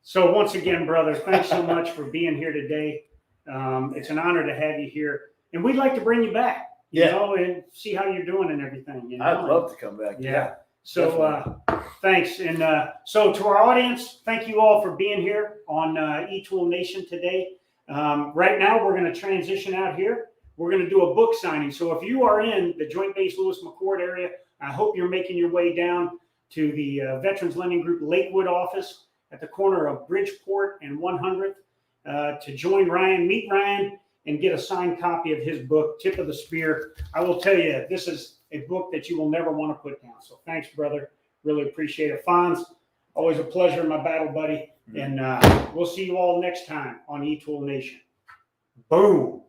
So once again, brother, thanks so much for being here today. It's an honor to have you here. And we'd like to bring you back, and see how you're doing and everything. I'd love to come back. Yeah. So thanks. And so to our audience, thank you all for being here on eTool Nation today. Right now, we're going to transition out here. We're going to do a book signing. So if you are in the Joint Base Lewis McChord area, I hope you're making your way down to the Veterans Lending Group Lakewood office at the corner of Bridgeport and 100th to join Ryan, meet Ryan, and get a signed copy of his book, Tip of the Spear. I will tell you, this is a book that you will never want to put down. So thanks, brother. Really appreciate it. Fonz, always a pleasure, my battle buddy. And we'll see you all next time on eTool Nation. Boom.